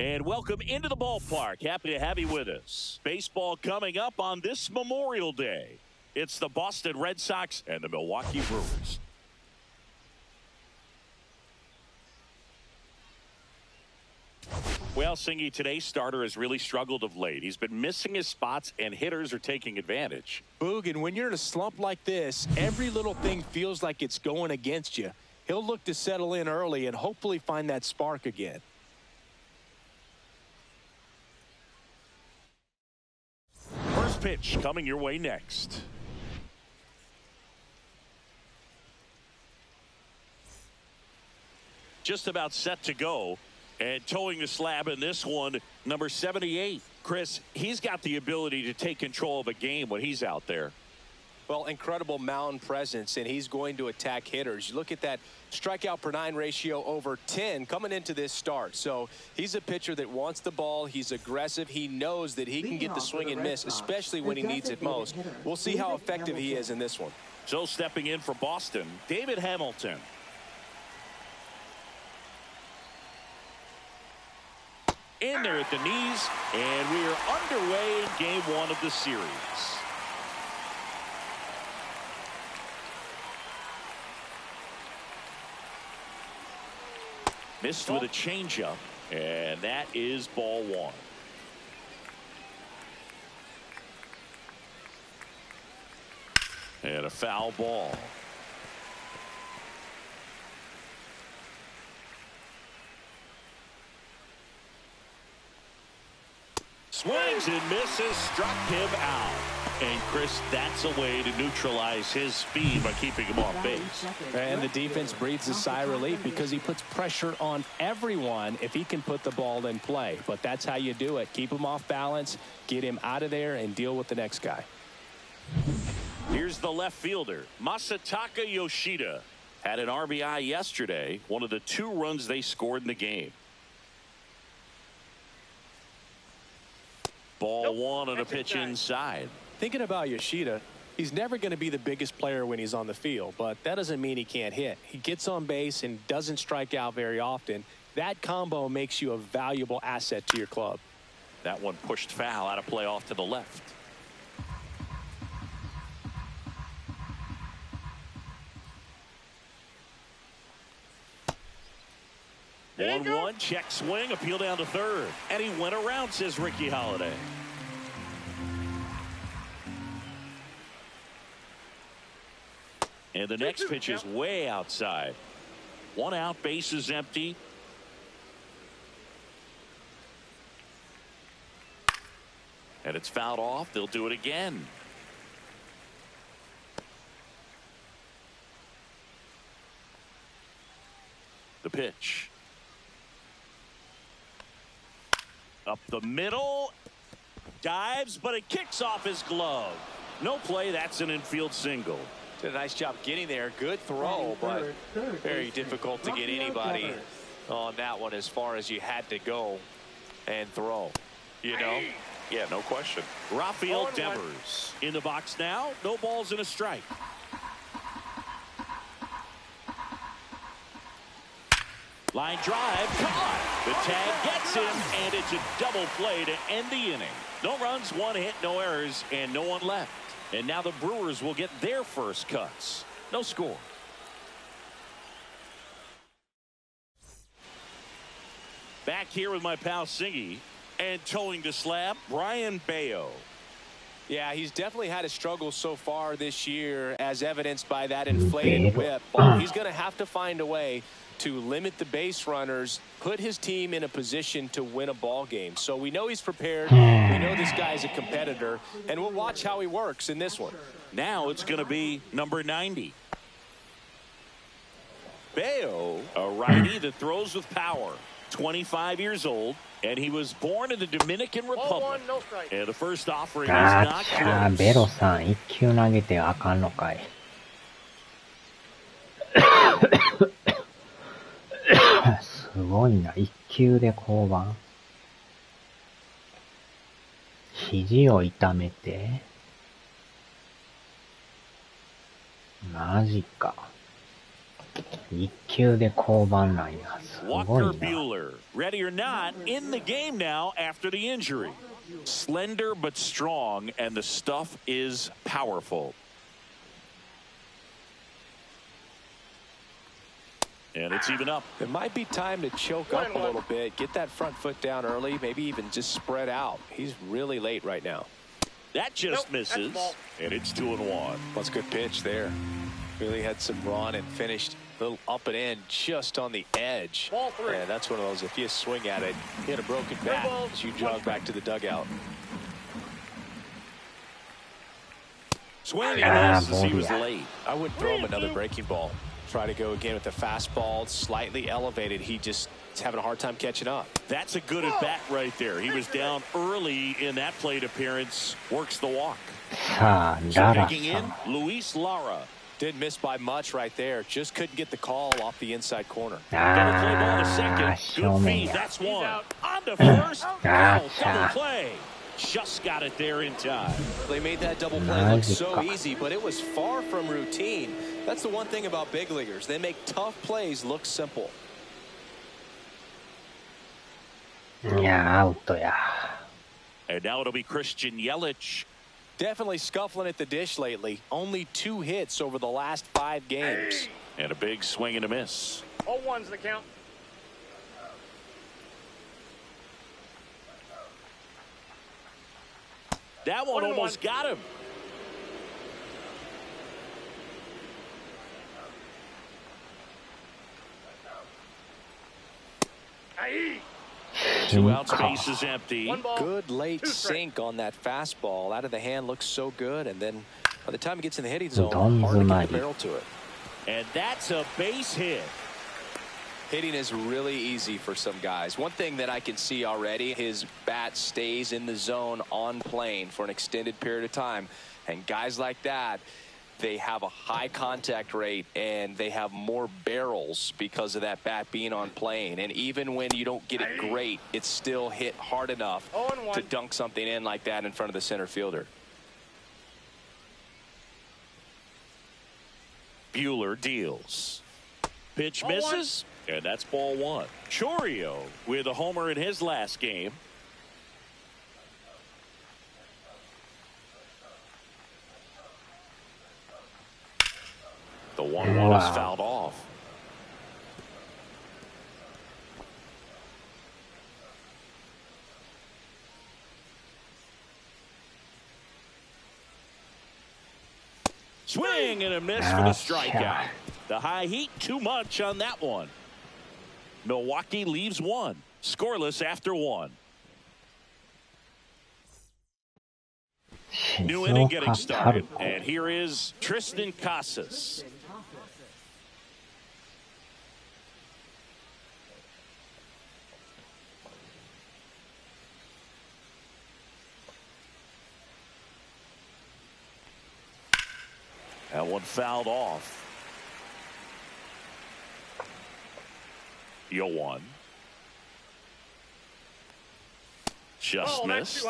And welcome into the ballpark. Happy to have you with us. Baseball coming up on this Memorial Day. It's the Boston Red Sox and the Milwaukee Brewers. Well, Singy, today's starter has really struggled of late. He's been missing his spots, and hitters are taking advantage. Boog, and when you're in a slump like this, every little thing feels like it's going against you. He'll look to settle in early and hopefully find that spark again. First pitch coming your way next. Just about set to go. And towing the slab in this one, number 78. Chris, he's got the ability to take control of a game when he's out there. Well, incredible mound presence, and he's going to attack hitters. You look at that strikeout per 9 ratio over 10 coming into this start. So he's a pitcher that wants the ball. He's aggressive. He knows that he can get the swing and miss, especially when he needs it most. We'll see how effective he is in this one. So stepping in for Boston, David Hamilton. In there at the knees, and we are underway in game 1 of the series. Missed with a changeup, and that is ball 1. And a foul ball. Swings and misses, struck him out. And Chris, that's a way to neutralize his speed by keeping him off base. And the defense breathes a sigh of relief because he puts pressure on everyone if he can put the ball in play. But that's how you do it. Keep him off balance, get him out of there, and deal with the next guy. Here's the left fielder, Masataka Yoshida. Had an RBI yesterday, one of the 2 runs they scored in the game. Ball 1 on a pitch inside. Thinking about Yoshida, he's never going to be the biggest player when he's on the field, but that doesn't mean he can't hit. He gets on base and doesn't strike out very often. That combo makes you a valuable asset to your club. That one pushed foul, out of play off to the left. One check swing, appeal down to third, and he went around, says Ricky Holiday. And the next pitch is way outside. 1 out, base is empty. And it's fouled off. They'll do it again. The pitch. Up the middle, dives, but it kicks off his glove. No play. That's an infield single. Did a nice job getting there. Good throw, but very difficult to get anybody on that one as far as you had to go and throw. You know? Yeah, no question. Rafael Devers in the box now. No balls and a strike. Line drive, caught. The tag gets him, and it's a double play to end the inning. No runs, 1 hit, no errors, and no one left. And now the Brewers will get their first cuts. No score. Back here with my pal Singy, and towing the slab, Brian Bayo. Yeah, he's definitely had a struggle so far this year, as evidenced by that inflated whip. But he's going to have to find a way to limit the base runners, put his team in a position to win a ball game. So we know he's prepared. We know this guy's a competitor, and we'll watch how he works in this one. Now it's going to be number 90. Bayo, a righty that throws with power. 25 years old, and he was born in the Dominican Republic. And the first offering is not close. ベロさん、1球投げてあかんのかい。すごいな、1球で降板。肘を痛めて。マジか。1球で降板なんや。すご Walker いな。 Buehler, ready or not, in the game now after the injury. Slender but strong, and the stuff is powerful. And it's even up. It might be time to choke up a little bit, get that front foot down early, maybe even just spread out. He's really late right now. That just misses, and it's 2-1. That's a good pitch there. Really had some run and finished a little up and in just on the edge. And that's one of those, if you swing at it, hit a broken bat as you jog back to the dugout. Swing and misses as he was late. I would throw him another breaking ball. Try to go again with the fastball, slightly elevated. He just is having a hard time catching up. That's a good at bat right there. He was down early in that plate appearance. Works the walk. さあ、ララ Checking さ in, ん。 Luis Lara. Didn't miss by much right there. Just couldn't get the call off the inside corner. Double play ball to second. 正 Good 面 feed. や。 That's one. On to first. Oh, double さ play. Just got it there in time. They made that double play look so easy, but it was far from routine. That's the one thing about big leaguers. They make tough plays look simple. いや、アウトや。 And now it'll be Christian Yelich. Definitely scuffling at the dish lately. Only 2 hits over the last 5 games. And a big swing and a miss. 0-1's the count. That one almost got him. Two outs, base is empty. Good late sink on that fastball. Out of the hand looks so good, and then by the time it gets in the hitting zone, hard to get the barrel to it. And that's a base hit. Hitting is really easy for some guys. One thing that I can see already, his bat stays in the zone on plane for an extended period of time. And guys like that, they have a high contact rate and they have more barrels because of that bat being on plane. And even when you don't get it great, it's still hit hard enough to dunk something in like that in front of the center fielder. Buehler deals. Pitch misses. And that's ball 1. Chourio with a homer in his last game. The 1-1 is fouled off. Swing and a miss for the strikeout. The high heat, too much on that one. Milwaukee leaves 1. Scoreless after 1. New inning getting started. And here is Tristan Casas. That one fouled off. 0-1. Just missed.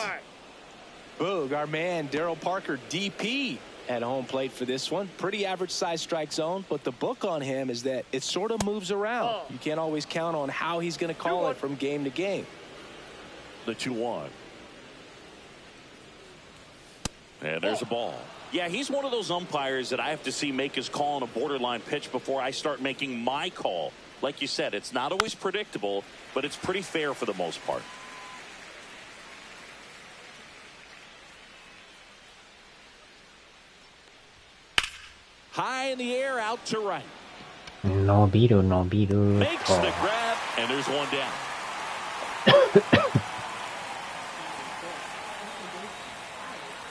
Boog, our man Darryl Parker, DP at home plate for this one. Pretty average size strike zone, but the book on him is that it sort of moves around. You can't always count on how he's going to call it from game to game. The 2-1. And there's a ball. Yeah, he's one of those umpires that I have to see make his call on a borderline pitch before I start making my call. Like you said, it's not always predictable, but it's pretty fair for the most part. High in the air, out to right. 伸びる伸びる Makes と。 the grab, and there's one down.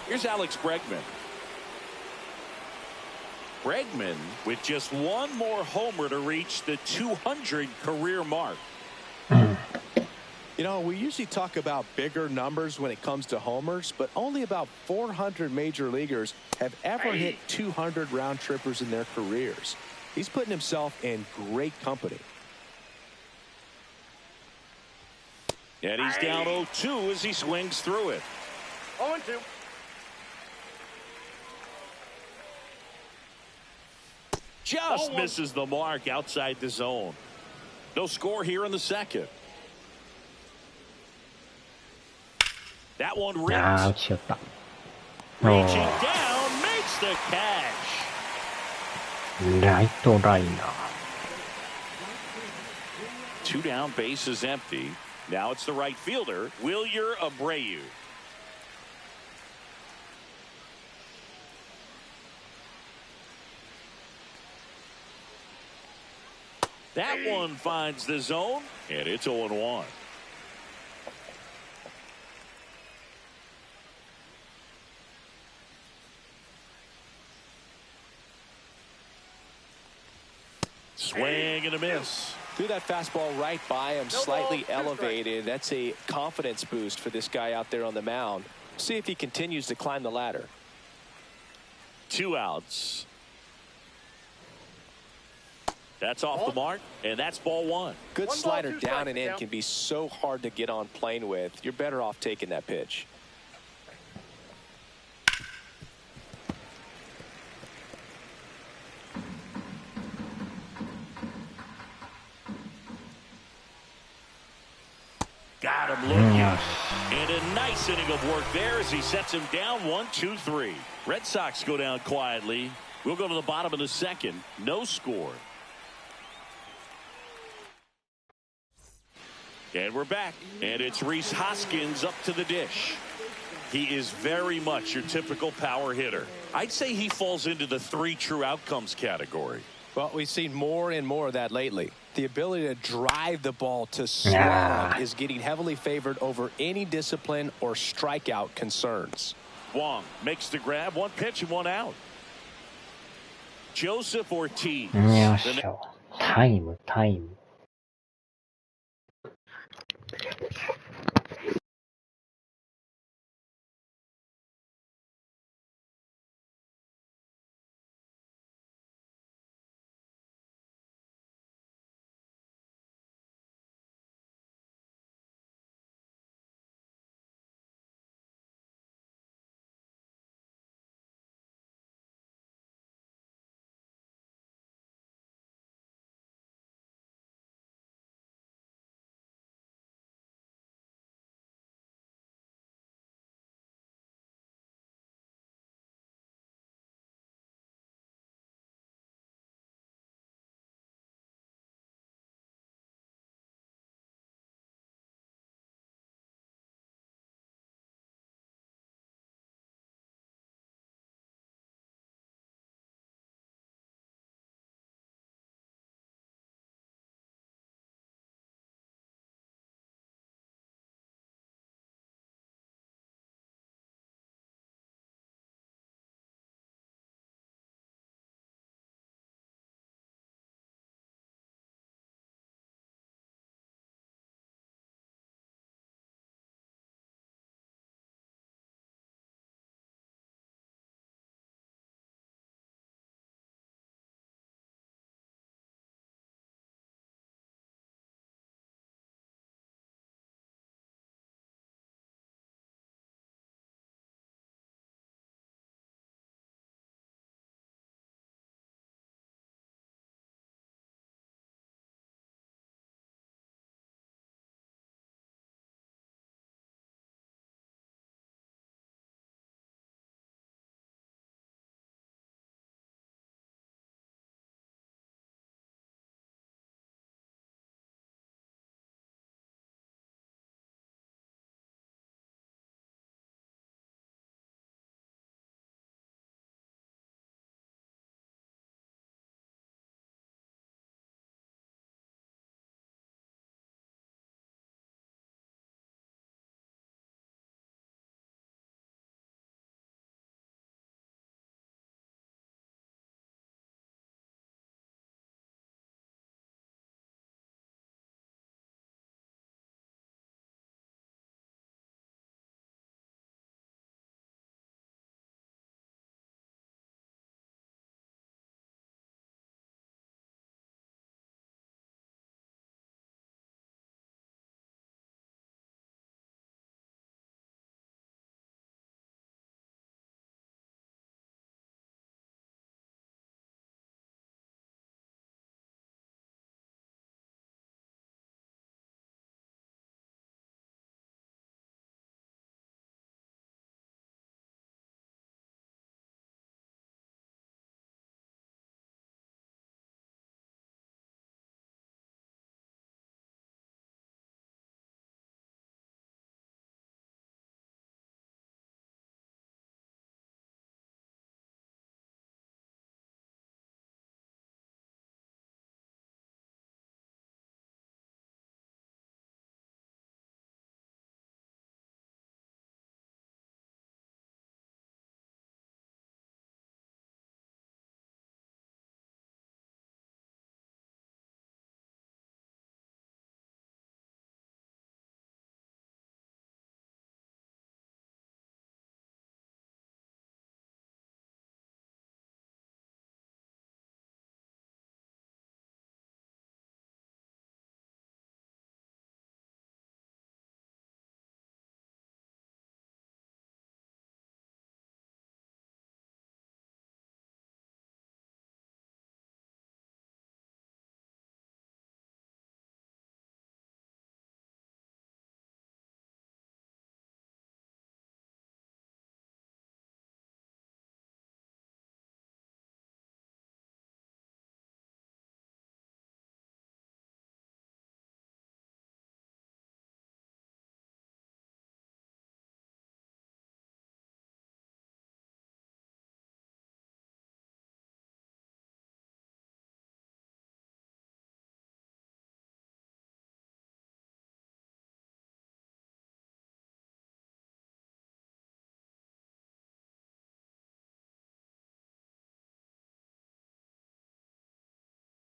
Here's Alex Bregman. Bregman with just one more homer to reach the 200 career mark. You know, we usually talk about bigger numbers when it comes to homers, but only about 400 major leaguers have ever hit 200 round trippers in their careers. He's putting himself in great company. And he's down 0-2 as he swings through it. 0-2. just misses the mark outside the zone. No score here in the second. That one ripped. 打ち寄った。 Reaching down, makes the catch. ライトライナー。 Two down, base is empty. Now it's the right fielder, Wilyer Abreu. That one finds the zone, and it's 0-1. Swing and a miss. Threw that fastball right by him, slightly elevated. That's a confidence boost for this guy out there on the mound. See if he continues to climb the ladder. 2 outs. That's off the mark, and that's ball 1. Good slider down and in can be so hard to get on plane with. You're better off taking that pitch. Got him looking. And a nice inning of work there as he sets him down 1-2-3. Red Sox go down quietly. We'll go to the bottom of the second. No score. And we're back. And it's Rhys Hoskins up to the dish. He is very much your typical power hitter. I'd say he falls into the 3 true outcomes category. Well, we've seen more and more of that lately. The ability to drive the ball to slog is getting heavily favored over any discipline or strikeout concerns. Wong makes the grab, 1 pitch and 1 out. Joseph Ortiz. よっしゃ。タイム、タイム。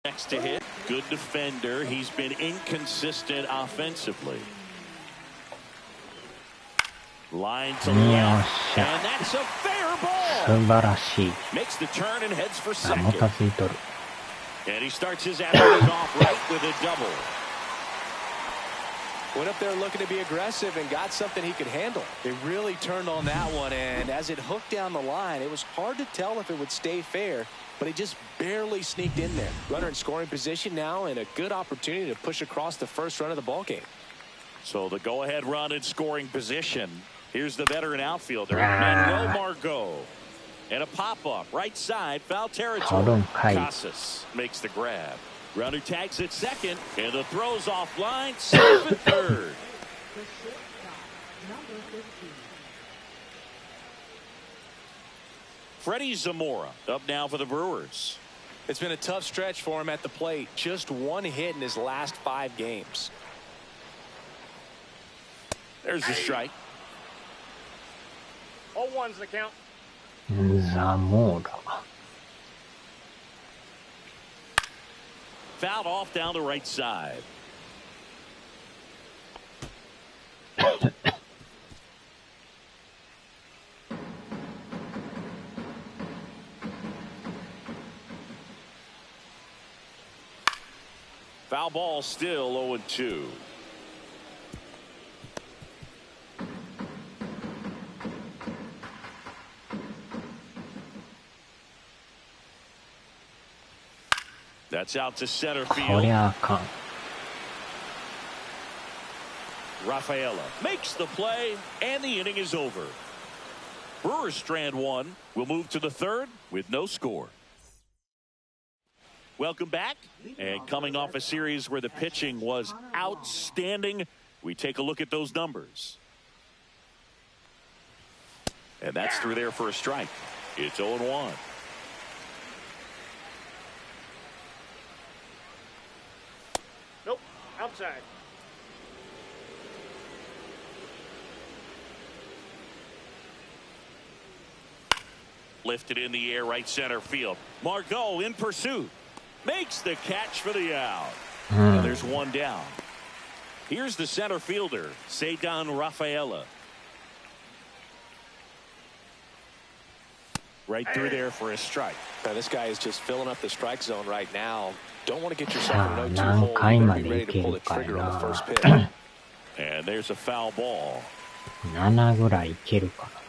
Next to hit. Good defender. He's been inconsistent offensively. Line to left. And that's a fair ball. 素晴らしい。 Makes the turn and heads for あ、も second. たついとる。 And he starts his afternoon off right with a double. Went up there looking to be aggressive and got something he could handle. They really turned on that one, and as it hooked down the line, it was hard to tell if it would stay fair, but he just barely sneaked in there. Runner in scoring position now, and a good opportunity to push across the first run of the ballgame. So the go-ahead run in scoring position. Here's the veteran outfielder, Manuel Margot. And a pop-up, right side, foul territory. Casas makes the grab. Runner tags at second, and the throw's offline, safe at third. Freddie Zamora up now for the Brewers. It's been a tough stretch for him at the plate. Just one hit in his last 5 games. There's the strike. 0-1's the count. ザモーラ。 Fouled off down the right side. Foul ball still 0-2. That's out to center こ field. りゃあかん。 Rafaela makes the play, and the inning is over. Brewers strand one. We'll move to the third with no score. Welcome back. And coming off a series where the pitching was outstanding, we take a look at those numbers. And that's through there for a strike. It's 0-1. Nope. Outside. Lifted in the air, right center field. Margot in pursuit. Makes the catch for the out. Now there's one down. Here's the center fielder, Ceddanne Rafaela. Right through there for a strike. Now, this guy is just filling up the strike zone right now. Don't want to get yourself in an 0-2 何 hole. 回 You ま better be でい ready け to pull る the かや trigger on the な。 first pitch. And there's a foul ball. 7ぐらいいけるかな。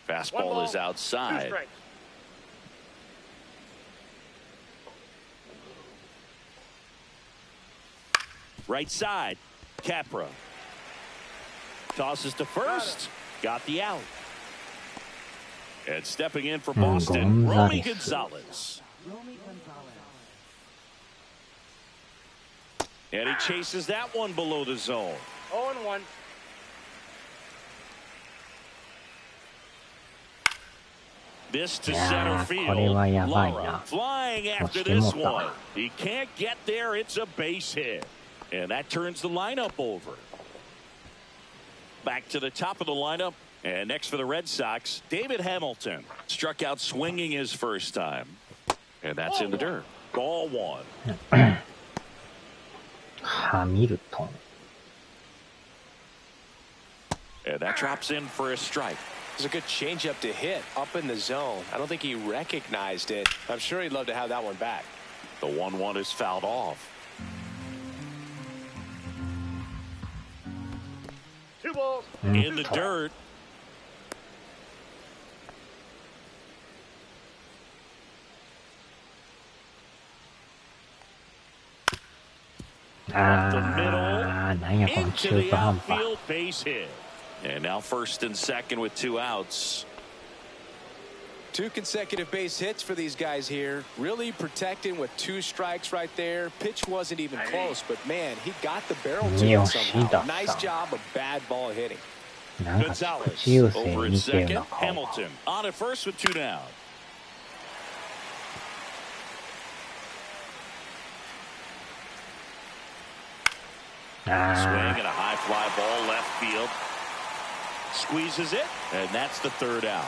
Fastball is 2 outside. strikes. Right side, Capra. Tosses to first. Got the out. And stepping in for Boston, Romy Gonzalez. And he chases that one below the zone. 0-1. This to center field. これはやばいな。 Lara flying after 押しても this うた。 one. He can't get there. It's a base hit. And that turns the lineup over. Back to the top of the lineup. And next for the Red Sox, David Hamilton. Struck out swinging his first time. And that's in the dirt. Ball 1. ハミルトン。 And that drops in for a strike. It was a good changeup to hit up in the zone. I don't think he recognized it. I'm sure he'd love to have that one back. The 1-1 is fouled off. 2 balls. In the dirt. Up the middle. なんやこの Into 中途 the 半端。 outfield base hit. And now first and second with 2 outs. 2 consecutive base hits for these guys here. Really protecting with 2 strikes right there. Pitch wasn't even close, but man, he got the barrel to it somehow. Nice job of bad ball hitting. なんか Gonzalez 口優勢 over at 似てる second. な顔。 Hamilton on at first with 2 down. Swing and a high fly ball left field. Squeezes it, and that's the 3rd out.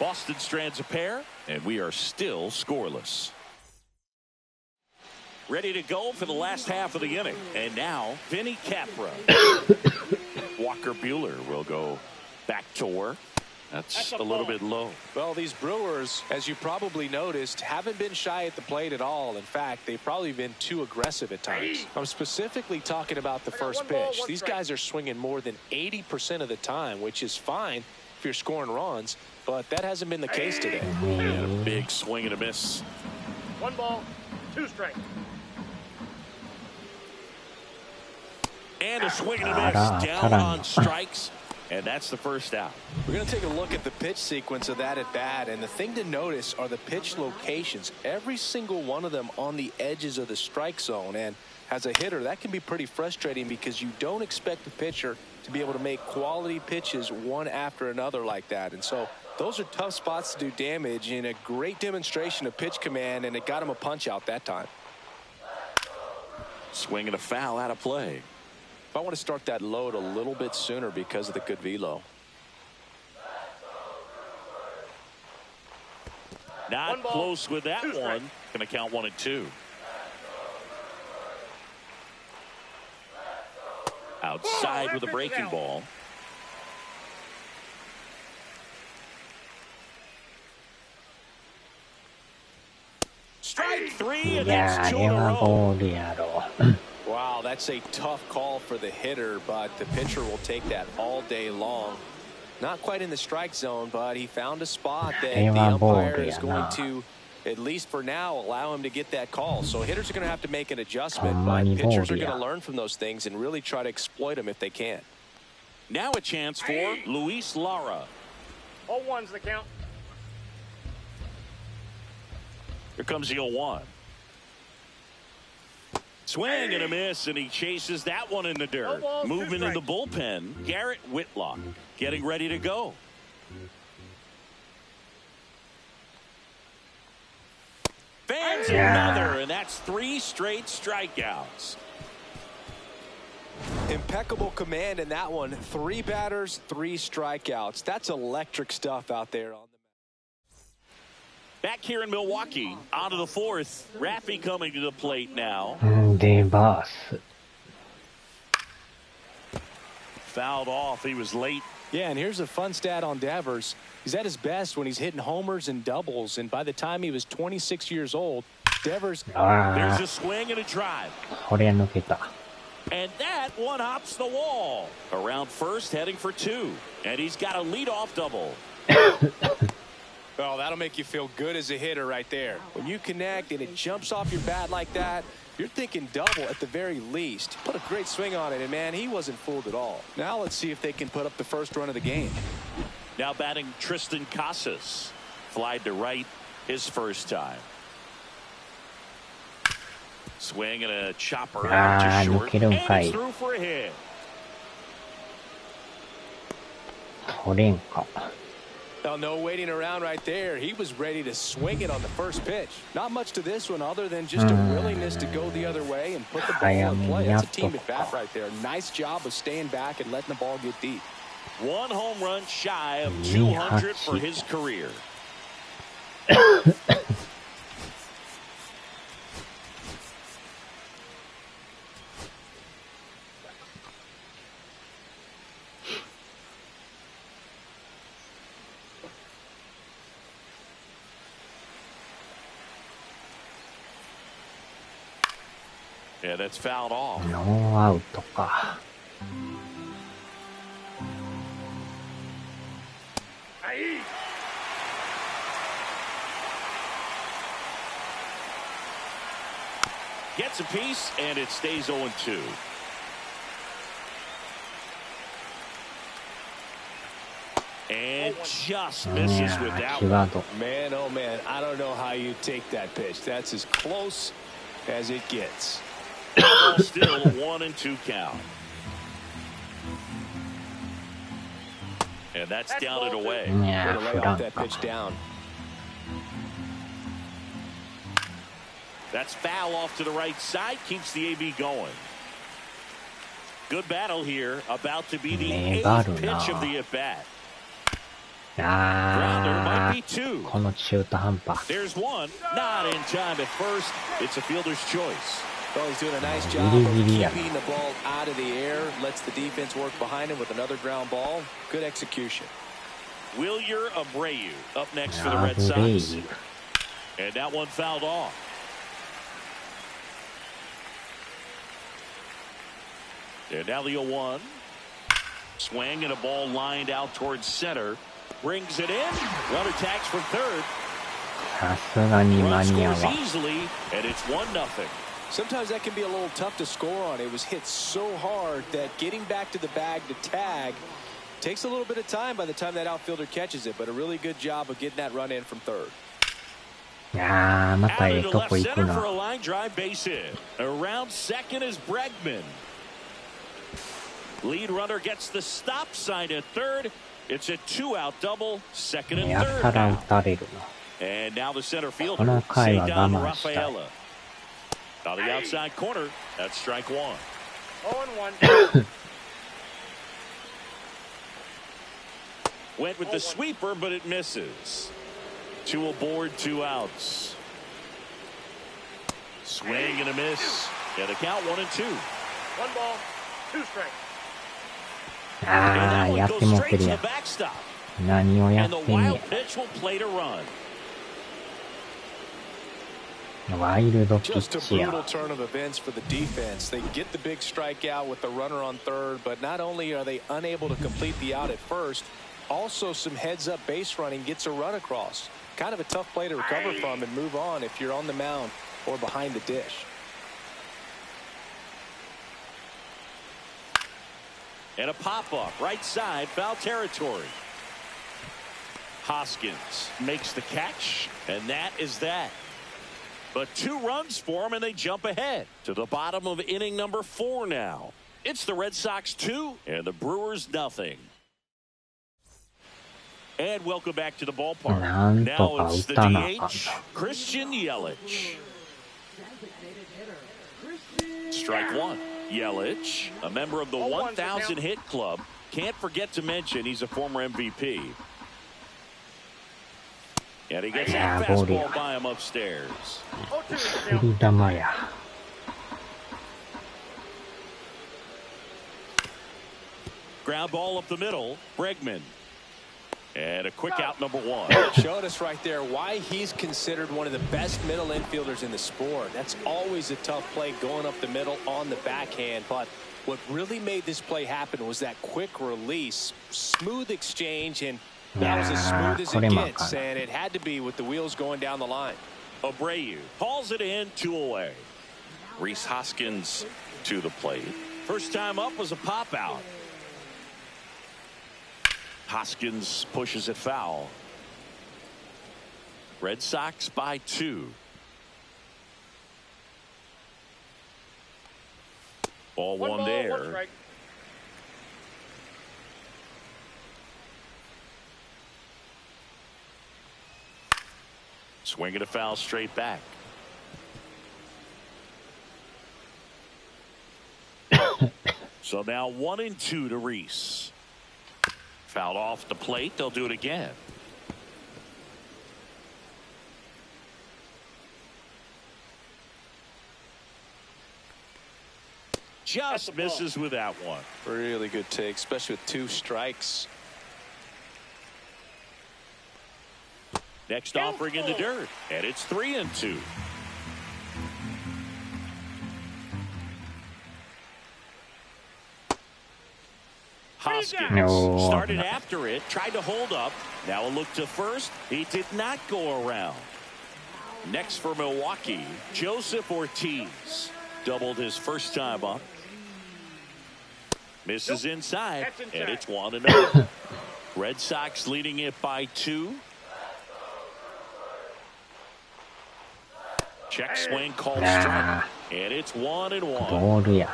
Boston strands a pair, and we are still scoreless. Ready to go for the last half of the inning. And now, Vinny Capra. Walker Buehler will go back to work. That's a little bit low. Well, these Brewers, as you probably noticed, haven't been shy at the plate at all. In fact, they've probably been too aggressive at times. I'm specifically talking about the first pitch. These guys are swinging more than 80% of the time, which is fine if you're scoring runs, but that hasn't been the case today. And a big swing and a miss. 1 ball, 2 strikes. And a swing and a miss down on strikes. And that's the first out. We're going to take a look at the pitch sequence of that at bat. And the thing to notice are the pitch locations. Every single one of them on the edges of the strike zone. And as a hitter, that can be pretty frustrating because you don't expect the pitcher to be able to make quality pitches one after another like that. And so those are tough spots to do damage, and a great demonstration of pitch command, and it got him a punch out that time. Swing and a foul out of play. I want to start that load a little bit sooner because of the good velo. Not close with that one. Going to count 1 and 2. Outside with a breaking ball. Strike 3, and that's 2 in a row. Wow, that's a tough call for the hitter, but the pitcher will take that all day long. Not quite in the strike zone, but he found a spot that the umpire is going to, at least for now, allow him to get that call. So hitters are going to have to make an adjustment, but pitchers are going to learn from those things and really try to exploit them if they can. Now a chance for Luis Lara. 0-1's the count. Here comes the 0-1. Swing and a miss, and he chases that one in the dirt. Movement in the bullpen. Garrett Whitlock getting ready to go. Fans another, and that's 3 straight strikeouts. Impeccable command in that one. 3 batters, 3 strikeouts. That's electric stuff out there on the back here in Milwaukee, on to the 4th. Raffy coming to the plate now. Fouled off. He was late. Yeah, and here's a fun stat on Devers. He's at his best when he's hitting homers and doubles, and by the time he was 26 years old, Devers... There's a swing and a drive. And that one hops the wall. Around first, heading for 2. And he's got a leadoff double. Well, that'll make you feel good as a hitter right there. When you connect and it jumps off your bat like that, you're thinking double at the very least. Put a great swing on it, and man, he wasn't fooled at all. Now let's see if they can put up the first run of the game. Now batting Tristan Casas. Flied to right his first time. Swing and a chopper out to short. And he's through for a hit. Well, no waiting around right there. He was ready to swing it on the first pitch. Not much to this one other than just a willingness to go the other way and put the ball in play. That's a team at bat right there. Nice job of staying back and letting the ball get deep. 1 home run shy of 200 for his career. Yeah, that's fouled off. Gets a piece, and it stays 0-2. And just misses with that one. Man, oh man, I don't know how you take that pitch. That's as close as it gets. Still a 1-2 count. And that's down and away. Gonna lay off that pitch down. That's foul off to the right side. Keeps the AB going. Good battle here. About to be the 8th pitch of the at-bat. あー、この中途半端。 There's one, not in time at first. It's a fielder's choice. Well, he's doing a nice job of keeping the ball out of the air, lets the defense work behind him with another ground ball. Good execution. Wilyer Abreu up next for the Red Sox. And that one fouled off. And now the 0-1. Swing and a ball lined out towards center. Brings it in. Runner tags from third. さすがに間に合わん。 Easily, and it's 1-0. Sometimes that can be a little tough to score on. It was hit so hard that getting back to the bag to tag takes a little bit of time by the time that outfielder catches it, but a really good job of getting that run in from third. いやー、またええとこ行くな。 For a line drive base hit. Around second is Bregman. Lead runner gets the stop sign at third. It's a 2-out double. Second and や third. たら打たれるな。 And now the center fielder. この回は我慢したい。 On the outside corner, that's strike one. 0-1. Went with the sweeper, but it misses. 2 aboard, 2 outs. Swing and a miss. Yeah, the count 1-2. 1 ball, 2 strikes. あー、やってもってるやん。何をやってんねん。ワイルドピッ Just a チや。 brutal turn of events for the defense. They get the big strikeout with the runner on third, but not only are they unable to complete the out at first, also some heads-up base running gets a run across. Kind of a tough play to recover from and move on if you're on the mound or behind the dish. And a pop-up right side, foul territory. Hoskins makes the catch, and that is that. But 2 runs for him, and they jump ahead to the bottom of inning number 4 now. It's the Red Sox 2 and the Brewers nothing. And welcome back to the ballpark. Now it's the DH, Christian Yelich. Strike one. Yelich, a member of the 1,000 hit club. Can't forget to mention he's a former MVP. And he gets that fastball by him upstairs. 振り玉や。 Ground ball up the middle. Bregman. And a quick out number 1. Showed us right there why he's considered one of the best middle infielders in the sport. That's always a tough play going up the middle on the backhand. But what really made this play happen was that quick release, smooth exchange, and that was as smooth as it gets. And it had to be with the wheels going down the line. Abreu hauls it in, 2 away. Rhys Hoskins to the plate. First time up was a pop out. Hoskins pushes it foul. Red Sox by 2. Ball 1 there. 1 strike. Swinging a foul straight back. So now 1-2 to Rhys. Fouled off the plate. They'll do it again. Just misses with that one. Really good take, especially with 2 strikes. Next offering in the dirt, and it's 3-2. Hoskins started after it, tried to hold up. Now a look to first. He did not go around. Next for Milwaukee, Joseph Ortiz. Doubled his first time up. Misses inside, and it's 1-0. Red Sox leading it by 2. Check swing called strike, and it's 1-1. ボールや。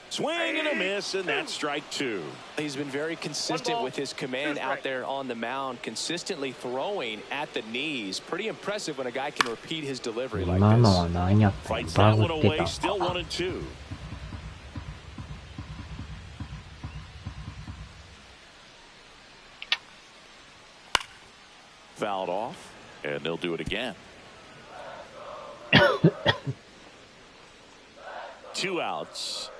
Swing and a miss, and that's strike 2. He's been very consistent with his command out there on the mound, consistently throwing at the knees. Pretty impressive when a guy can repeat his delivery like this. Fights that one away, still 1-2. Fouled off, and they'll do it again. 2 outs.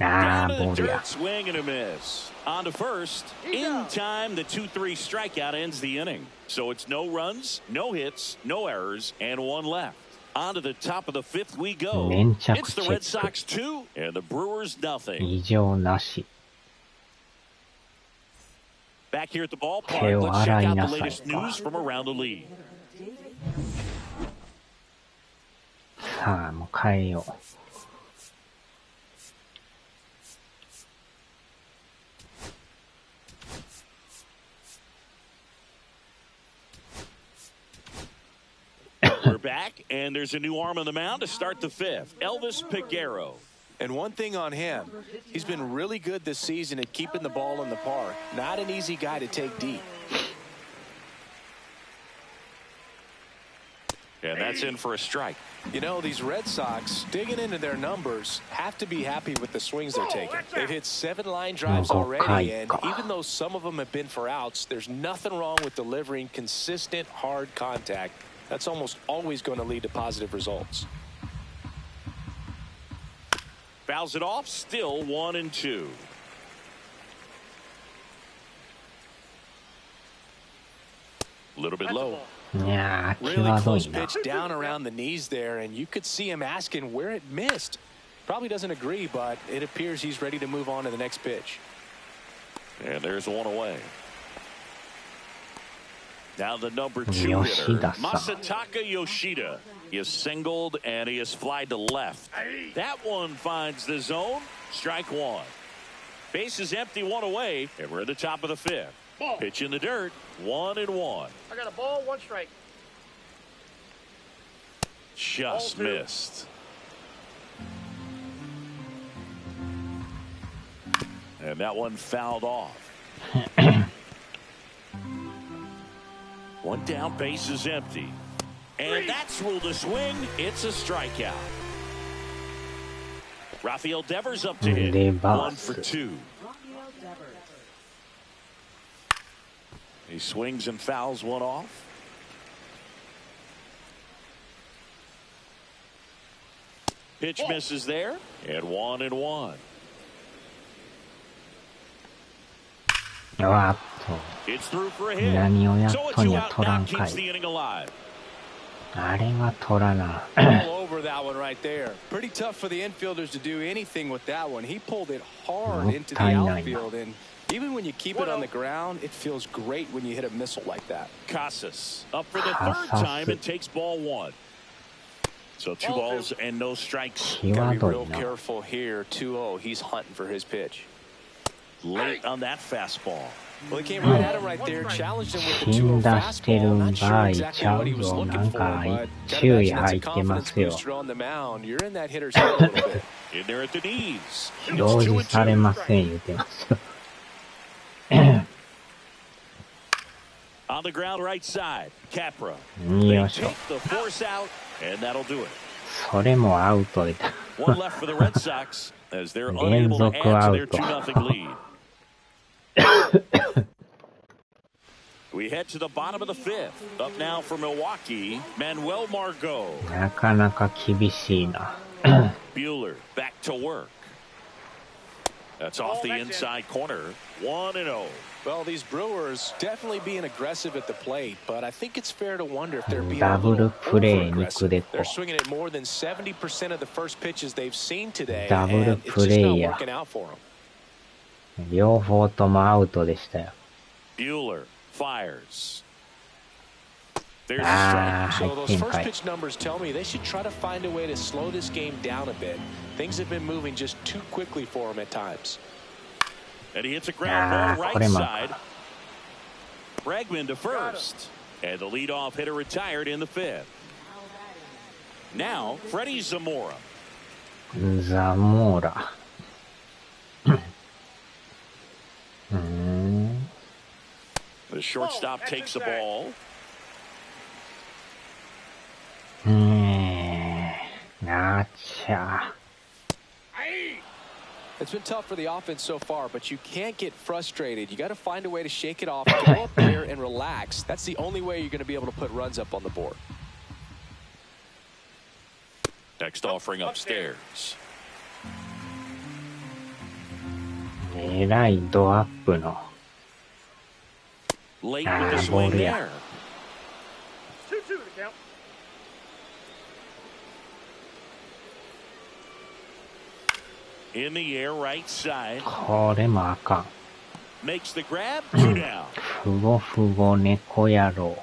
あ Down ー、 to ボー the ルや。 dirt, swing and a miss. On to first. In time, the 2-3 strikeout ends the inning. So it's no runs, no hits, no errors, and 1 left. On to the top of the 5th we go. 粘着 It's the チェ Red ック。 Sox 2 and the Brewers nothing. 異常なし。 Back here at the ballpark, 手を let's check 洗い out な the さい latest news from around the league. さあ、もう変えよう。We're back, and there's a new arm on the mound to start the 5th. Elvis Peguero. And one thing on him, he's been really good this season at keeping the ball in the park. Not an easy guy to take deep. And that's in for a strike. You know, these Red Sox, digging into their numbers, have to be happy with the swings they're taking. They've hit 7 line drives already, and even though some of them have been for outs, there's nothing wrong with delivering consistent, hard contact. That's almost always going to lead to positive results. Fouls it off, still 1-2. A little bit low. いやー、 Really 際ど close いな。 pitch down around the knees there, and you could see him asking where it missed. Probably doesn't agree, but it appears he's ready to move on to the next pitch. And there's 1 away. Now the number 2 hitter, Yoshida-san. Masataka Yoshida. He is singled and he is flied to left. That one finds the zone. Strike 1. Base is empty, 1 away, and we're at the top of the 5th. Ball. Pitch in the dirt, 1-1. I got a ball, 1 strike. Just Ball 2. missed. And that one fouled off. 1 down, base is empty. And that's ruled a swing. It's a strikeout. Rafael Devers up to hit. 1 for 2. He swings and fouls 1 off. Pitch misses there. And 1-1. うわっ It's through for a と、 hit. 何をやっ So と a ん 2 や out 取ら now んか keeps the い。 inning alive. あれは取らな。 All over that one right there. Pretty tough for the infielders to do anything with that one. He pulled it hard into the outfield, and even when you keep it on the ground, it feels great when you hit a missile like that. Casas up for the 3rd time and takes ball 1. So 2 balls and no strikes. 際 Gotta be ど real いな。 careful here. 2-0. He's hunting for his pitch. Late on that fastball. Well, he came right at him right there, challenged him with the 頻 2-0 打してる fastball. 場 Not 合 sure ち exactly ゃ what う he was ぞ。な looking ん for, か but 注 gotta 意 imagine 入 that's っ a てま confidence すよ。 booster on the mound. You're in that hitter's head a little bit. In there at the knees. 表 It's 示され 2-2. ません言うてますよ。 On the ground right side. Capra. よ They いしょ。 take the force out, and that'll do it. それもアウトで。 1 left for the Red Sox as they're 連 unable to 続 add ア to ウ their ト。 2-0 lead. We head to the bottom of the 5th. Up now for Milwaukee, Manuel Margot. なかなか厳しいな。 Buehler back to work. That's off the inside corner. 1-0. Well, these Brewers definitely being aggressive at the plate, but I think it's fair to wonder if they're being a ダブ little ルプレーに over-aggressive. くでこ They're swinging at more than 70% of the first pitches they've seen today, ダブル and it's プ just レ not ーや。 working out for them. 両方ともアウトでしたよ。 Buehler fires. There's a ああ、 strike. 入 So っ those てん first かい。 pitch numbers tell me they should try to find a way to slow this game down a bit. Things have been moving just too quickly for them at times. And he hits a ground ball これ right も side. Bregman to first. And the leadoff hitter retired in the 5th. Now, Freddie Zamora. ザモーラ。The shortstop takes the ball. なっちゃ。It's been tough for the offense so far, but you can't get frustrated. You got to find a way to shake it off, go up there and relax. That's the only way you're going to be able to put runs up on the board. Next offering upstairs. えらいドアップの。Late with the swing there. 2-2 to count. In the air, right side. これもあかん。 Makes the grab, 2 down. ふごふご猫野郎。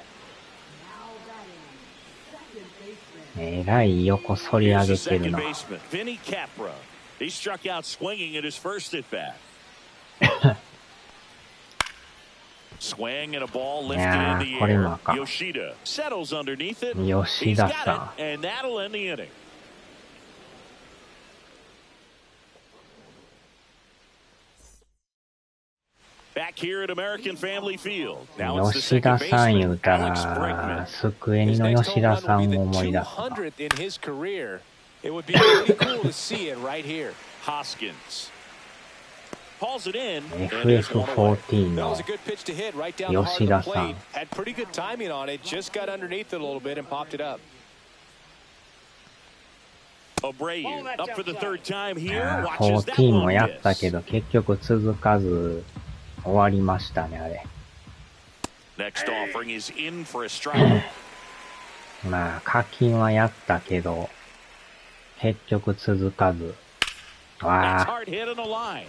えらい横反り上 Here's the げてる second な。 baseman, Vinny Capra. He struck out swinging at his first at bat. Swing and a ball lifted in the air. Yoshida settles underneath it. He's got it, and that'll end the inning. Back here at American Family Field. Now it's the 吉 second 田さん言 baseman, うた Alex ら、 Bregman. スクエニ His の next 吉 home 田 run さ will ん be を the 思い出す。 200th in his career. It would be pretty cool to see it right here. Hoskins pulls it in. FF14 That の was a good pitch to hit right down the heart of 吉 the 田さ plate. ん。 Had pretty good timing on it. Just got underneath it a little bit and popped it up. Abreu up for the third time here. あ Watches that 14 one もやった miss. けど、結局続かず終わりましたね、あれ。Next offering is in for a strike. まあ、課金はやったけど、結局続かず。 That's わあ、 hard hit on the line.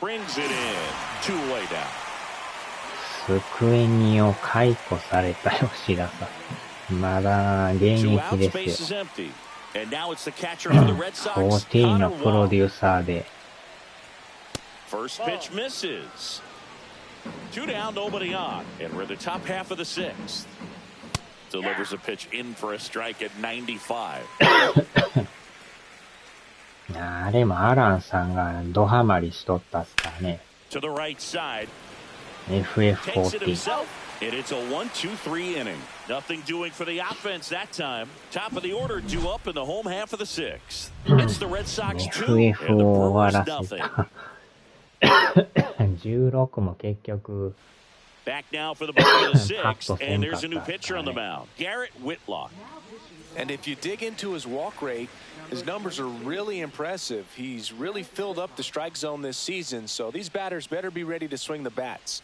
Brings it in. 2-way down. スクエニを解雇された吉田さん。まだ現 Two 役 outs, で base す is よ。empty. And now it's the catcher for the Red Sox, 14 の Connor プロ Wong. デューサーで。 First pitch misses. 2 down, nobody on. And we're the top half of the sixth. Delivers a pitch in for a strike at 95. あれもアランさんがドハマりしとったっすからね。 To the right side. Takes it FF14。 himself. And it's a 1-2-3 inning. Nothing doing for the offense that time. Top of the order, due up in the home half of the sixth. It's the Red Sox 2 and the FF を終わ Brewers らせ nothing. た。16も結局、 Back now for the bottom of the sixth, Pasto and there's a new Sencata, pitcher on the mound, Garrett Whitlock. And if you dig into his walk rate, his numbers are really impressive. He's really filled up the strike zone this season, so these batters better be ready to swing the bats.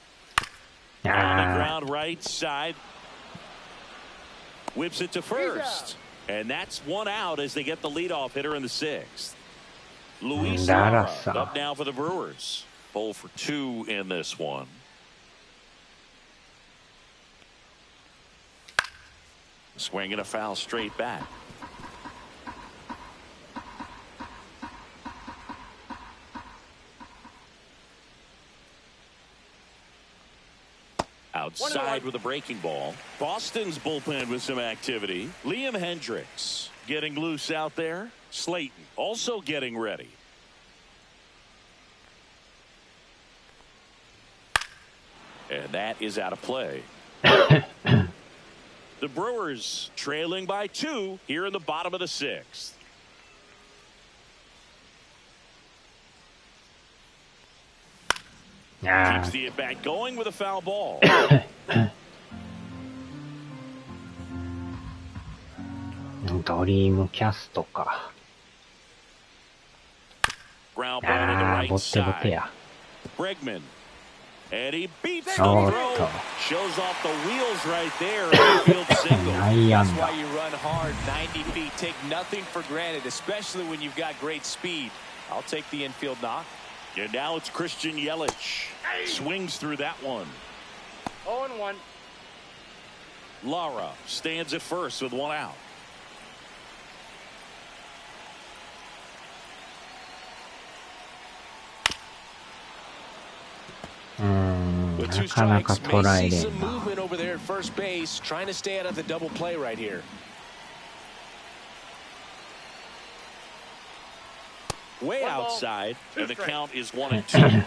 On the あ ground right side. Whips it to first. And that's one out as they get the leadoff hitter in the sixth. Luis Lara Darasa. up now for the Brewers. 0 for 2 in this one. Swing and a foul straight back. Outside with a breaking ball. Boston's bullpen with some activity. Liam Hendricks getting loose out there. Slayton also getting ready. And that is out of play. The Brewers trailing by 2 here in the bottom of the sixth. Keeps the at bat going with a foul ball. ドリームキャストか。 Ground ball to the ああ、 right ボッテボテ side. や。 Bregman. And he beats the おっ throw. と。 Shows off the wheels right there. Infield single. 内野 That's 安打 why you run hard 90 feet. Take nothing for granted, especially when you've got great speed. I'll take the infield knock. And now it's Christian Yelich. Swings through that one. 0-1. Lara stands at first with 1 out. With 2なかなか strikes, 捉 may え see れ some んな。 movement over there at first base, trying to stay out of the double play right here. Way 1 ball, outside. 2 And the strikes. count is 1-2.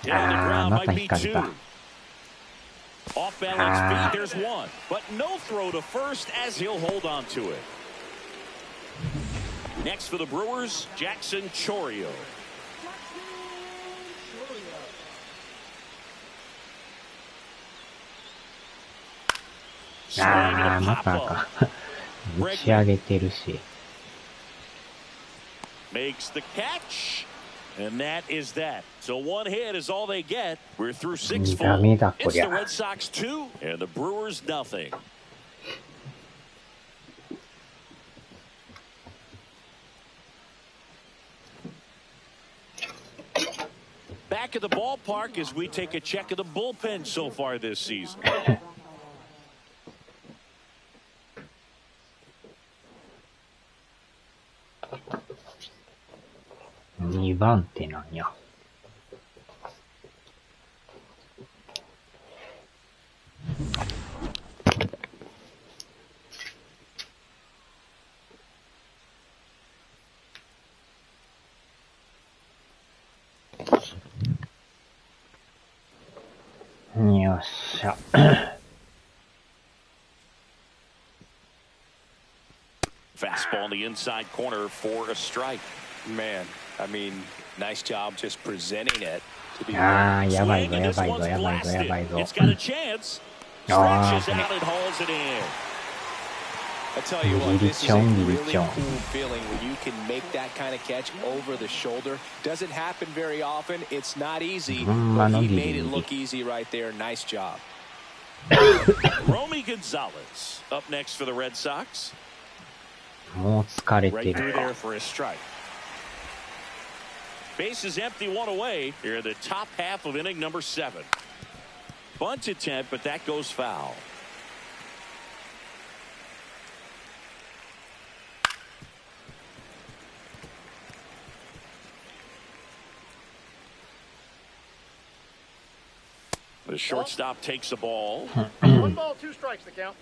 Down the ground また might 引 be かれ two. た。 Off balance feet, there's one. But no throw to first as he'll hold on to it. Next for the Brewers, Jackson Chourio. Swing and a ま pop た up. か。打ち上げてるし。Makes the catch. And that is that. So one hit is all they get. We're through 6 full. ダメだこ It's り the ゃ。 Red Sox 2 and the Brewers nothing. Back at the ballpark as we take a check of the bullpen so far this season. 2番手なんや。よっしゃ。Fastball in the inside corner for a strike. Man, I mean, nice job just presenting it to be. あー、やばい Swing ぞ、 and や this ばいぞ、 one's やばいぞ、やばい blasted. ぞ。 It's got a chance. あ Stretches ー、 out and hauls it in. I tell you what, this is a Gilichon, really Gilichon. cool feeling when you can make that kind of catch over the shoulder. Doesn't happen very often. It's not easy, but he made it look easy right there. Nice job. Romy Gonzalez up next for the Red Sox. もう疲れ Right て through る there か。 for a strike. Base is empty, one away. Here in the top half of inning number 7. Bunt attempt, but that goes foul. The shortstop takes the ball. 1 ball, 2 strikes the count.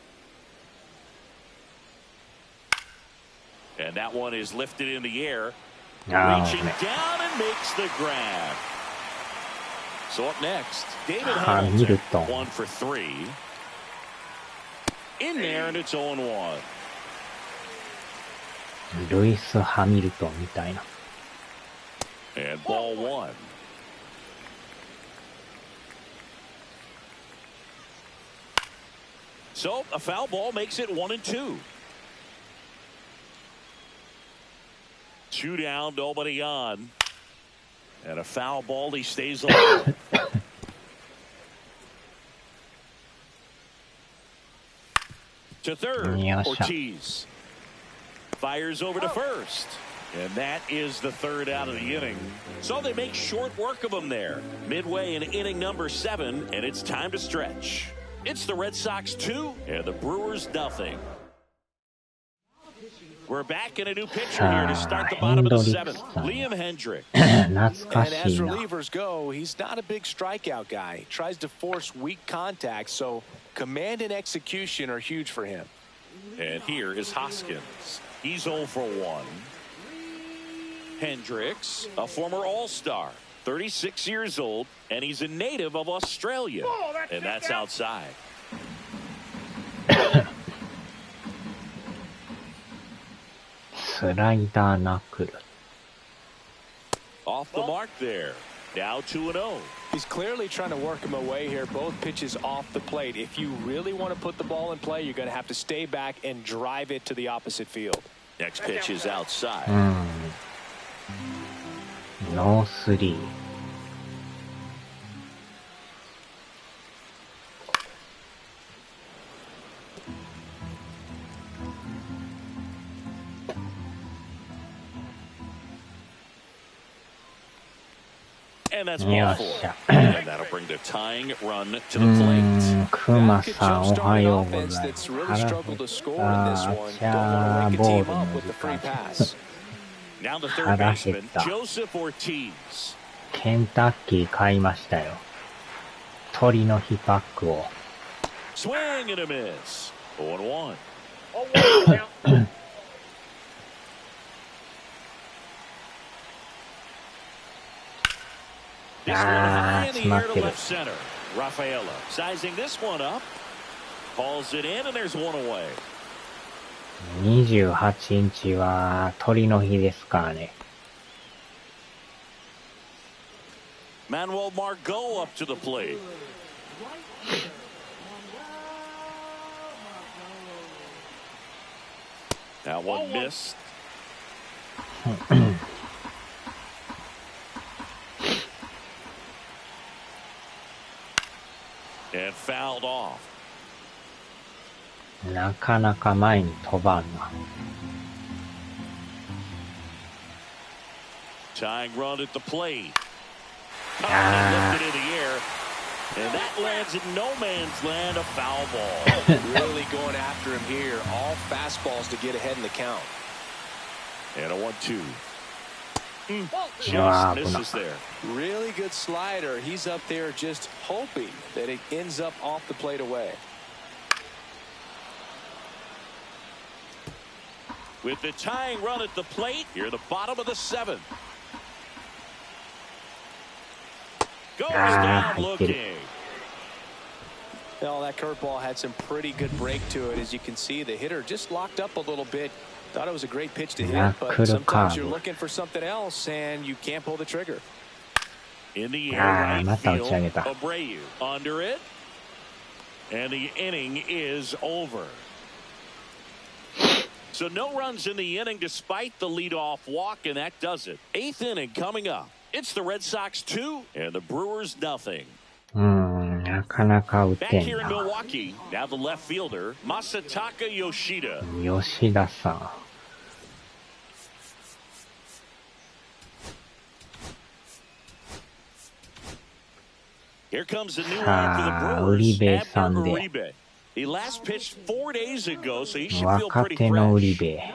And that one is lifted in the air. あ Reaching ー、 down and makes the grab. So up next, David Hamilton. Hamilton, 1 for 3. In there, and it's 0-1. ルイス・ハミルトンみたいな。 And ball 1. So a foul ball makes it 1-2. 2 down, nobody on. And a foul ball, he stays alive. To third, Yes, sir. Ortiz fires over to first. And that is the third out of the inning. So they make short work of him there. Midway in inning number 7, and it's time to stretch. It's the Red Sox 2 and the Brewers nothing. We're back in a new pitcher here to start the bottom of the 7th. Liam Hendriks. 懐か And し as いな。 relievers go, he's not a big strikeout guy. He tries to force weak contact, so command and execution are huge for him. And here is Hoskins. He's 0 for 1. Hendriks, a former All-Star, 36 years old, and he's a native of Australia. And that's outside. スライダーナックル。 Off the mark there. Now 2-0. He's clearly trying to work him away here. Both pitches off the plate. If you really want to put the ball in play, you're going to have to stay back and drive it to the opposite field. Next pitch is outside. ノースリー。And that's ball 4. Yes. And that'll bring the tying run to the plate. クマ That could さんお jumpstart は an ようござ offense います that's really struggled to score in this あ one. ー Don't want to wake a ボー team ル up の with 時 the free 間 pass. Now the third 腹減っ baseman, た。 Joseph Ortiz. ケンタッキー買いましたよ。鳥の日パックを。 Swing and a miss. 0-1. 0-1 the count. This one high in the air to 詰まってる。 left center. Rafaela sizing this one up. Calls it in, and there's one away. 28日は鳥の日ですからね。Manuel Margot up to the plate. That one missed. And fouled off. なかなか前に飛ばんな。Tying run at the plate. Caught and lifted in the air. And that lands in no man's land, a foul ball. Really going after him here. All fastballs to get ahead in the count. And a 1-2. Just misses there. Really good slider. He's up there just hoping that it ends up off the plate away. With the tying run at the plate, here the bottom of the 7th. Goes down looking. Well, that curveball had some pretty good break to it. As you can see, the hitter just locked up a little bit. Thought it was a great pitch to hit, but sometimes you're looking for something else and you can't pull the trigger. In the air, right field, Abreu under it, and the inning is over. So no runs in the inning despite the leadoff walk, and that does it. 8th inning coming up. It's the Red Sox 2 and the Brewers nothing. なかなか打 Back てん here in な。 Milwaukee, now the left fielder, Masataka Yoshida. 吉田さん。Here comes the new さ line あ、 for ウ the リ Brewers. ベさん Abner で。 Uribe. He last pitched 4 days ago, so he should feel 若 pretty 手のウリ fresh. ベ。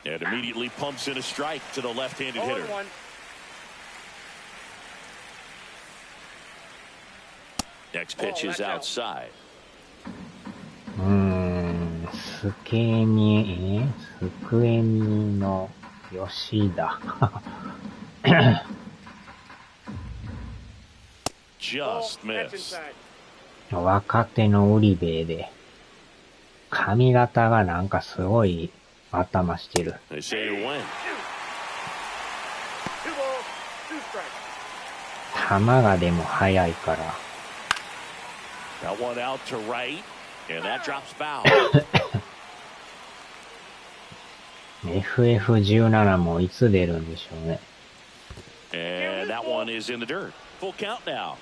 And immediately pumps in a strike to the left-handed hitter. 0-1. Next pitch is outside. スケニ、スクエニの吉田。Just That's missed. inside. 若手のウリベで。髪型がなんかすごい頭してる。 They say to win. 2 balls, 2 strikes. 球がでも速いから。That one out to right, and that drops foul. FF17 もいつ出るんでしょうね。And that one is in the dirt. Full count now.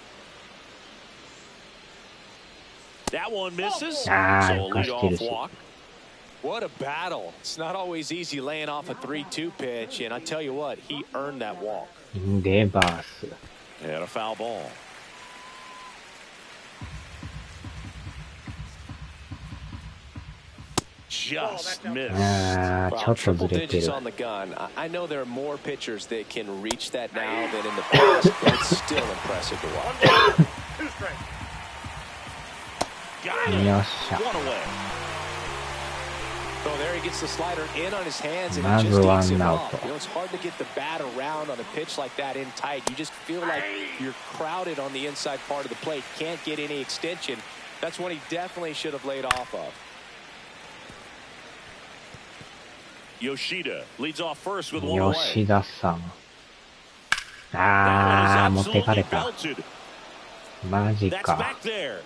That one misses. So a leadoff walk. What a battle. It's not always easy laying off a 3-2 pitch, and I tell you what, he earned that walk. レバース。 And a foul ball. Just missed. ちょっとず Triple れて digits る。 on the gun. I know there are more pitchers that can reach that now than in the past, but it's still impressive to watch. 2 strikes. Got it. よっしゃ。 One away. Oh, there he gets the slider in on his hands and Ma he just takes him one off. out. You know, it's hard to get the bat around on a pitch like that in tight. You just feel like you're crowded on the inside part of the plate. Can't get any extension. That's one he definitely should have laid off of. Yoshida leads off first with one away. 吉田さん。 That 持 one っ is てかれ absolutely た。 belted. マジ That's か。 back there.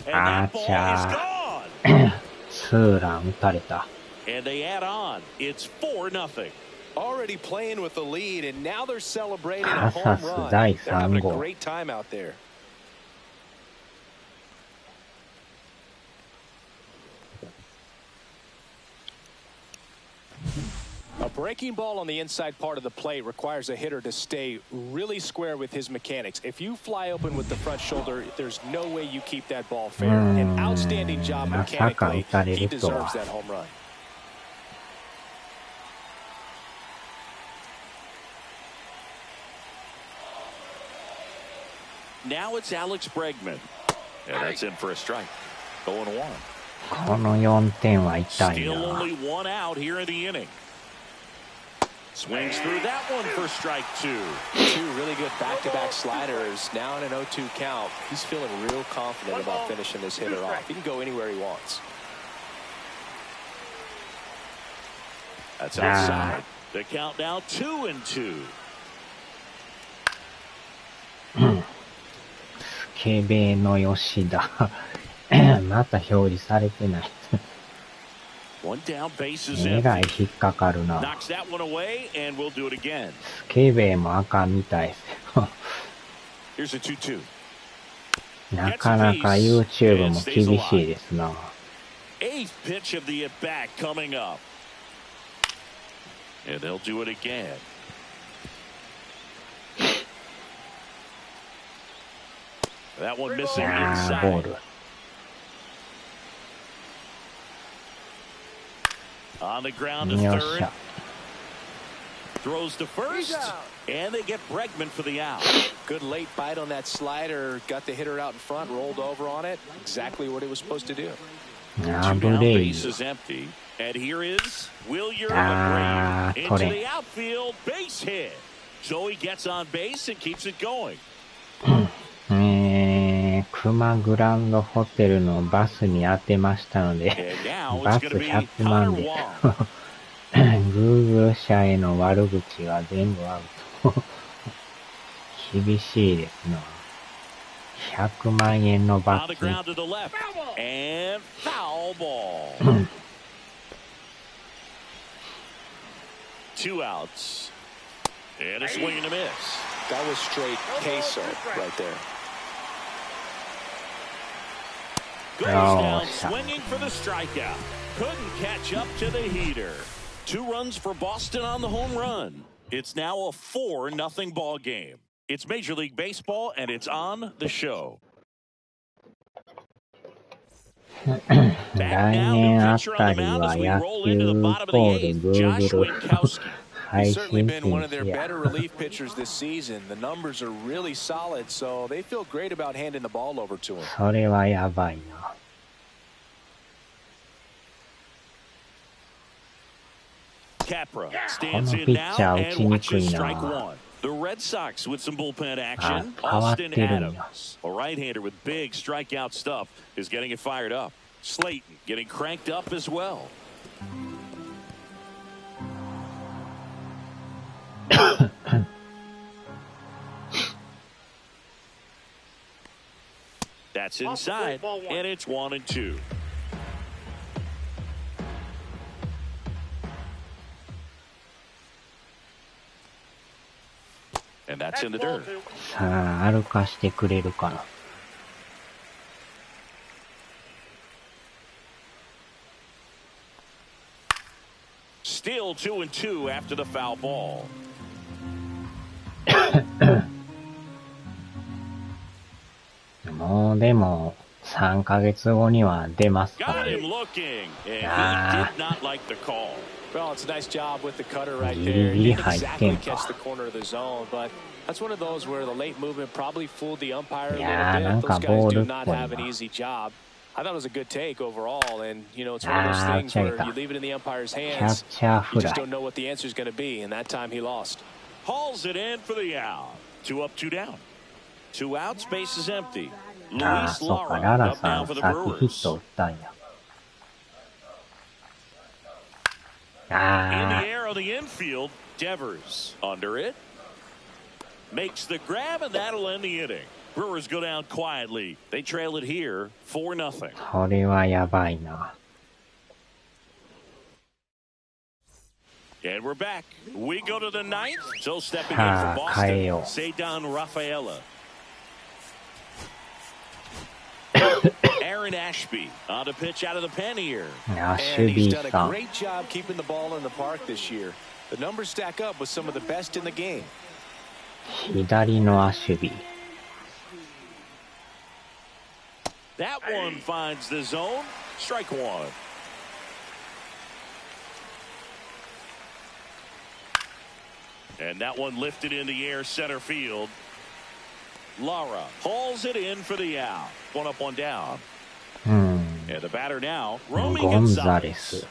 And あ that ball ち is ゃ gone. ツーラン打たれた。 And they add on. It's 4-0. Already playing with the lead, and now they're celebrating a home カサス run. 第 They're having 3 a 号。 great time out there. A breaking ball on the inside part of the plate requires a hitter to stay really square with his mechanics. If you fly open with the front shoulder, there's no way you keep that ball fair. An outstanding job mechanically. He deserves that home run. Now it's Alex Bregman. And that's in for a strike. 0-1. この4点は痛い Still な。 only one out here in the inning. Swings through that one for strike two. Two really good back-to-back sliders. Now in an 0-2 count. He's feeling real confident about finishing this hitter off. He can go anywhere he wants. That's outside. The count now 2-2. スケベの吉田。また表示されてない。One down, bases えらい empty. 引っかかるな。 Knocks that one away, and we'll do it again. スケベもあかんみたいですよ。 Here's a 2-2. なかなか YouTube も厳しいですな。 Eighth pitch of the at-bat coming up. And they'll do it again. That one missing あー、ボー inside. ル。On the ground to よっし third. ゃ。Throws to first. And they get Bregman for the out. Good late bite on that slider. Got the hitter out in front, rolled over on it. Exactly what he was supposed to do. あ Two ぶ down, れい。 bases empty. And here is Wilyer Ah, McGrady into Torre. the outfield, base hit. So he gets on base and keeps it going. 熊グランドホテルのバスに当てましたので、 And now バ it's ス going to be 100万 Connor で Wong. Google 社への悪口は全部アウト。厳しいですな。100万円の On バ the ス。 ground to the left. And foul ball. Two outs. And a swing and a miss. That was straight queso right there. Goes down swinging for the strikeout. Couldn't catch up to the heater. 2 runs for Boston on the home run. It's now a 4-0 ball game. It's Major League Baseball, and it's on the show. 来年あたりは野球イコール Google 配 He's 信 certainly 禁 been one of 止 their や。 better relief pitchers this season. The numbers are really solid, so they feel great about handing the ball over to him. それはやばいな。Capra stands in now and watches strike one. The Red Sox with some bullpen action. Austin Adams, a right-hander with big strikeout stuff, is getting it fired up. Slayton getting cranked up as well. That's inside, and it's 1-2. And that's in the dirt. さあ、歩かしてくれるかな。Still 2-2 after the foul ball. もうでも3ヶ月後には出ますか Got ら him ね。 looking, and Ah. he did not like the call. Well, it's a nice job with the cutter right Giri there. He didn't high exactly tempo. catch the corner of the zone, but that's one of those where the late movement probably fooled the umpire a Yeah, little bit. Those guys ball do looked not for have him. an easy job. I thought it was a good take overall, and you know it's one of those things where you leave it in the umpire's キャッ hands. チャー You フラ just イ。 don't know what the answer is going to be, and that time he lost. Hauls it in for the out. 2 up, 2 down. 2 outs, base is empty. ああ、 Luis そうか、 Lara ララ up さ now ん for the さっきヒッ Brewers. ト打ったんや。 In あ the air on the infield, Devers under it. Makes the grab, and that'll end the inning. Brewers go down quietly. They trail it here 4-0. あ、これはやばいな。 And we're back. We go to the ninth. So stepping in Ah, for Kyle. Boston, Cedar Rafaela. Aaron Ashby on to pitch out of the pen here. アシ And ュビ he's ー done さ a ん。 great job keeping the ball in the park this year. The numbers stack up with some of the best in the game. 左のアシュビー。 That one finds the zone. Strike one. And that one lifted in the air center field. Lara hauls it in for the out. 1 up, 1 down. And the batter now, ゴ Romy ンザレ Gonzalez. ス。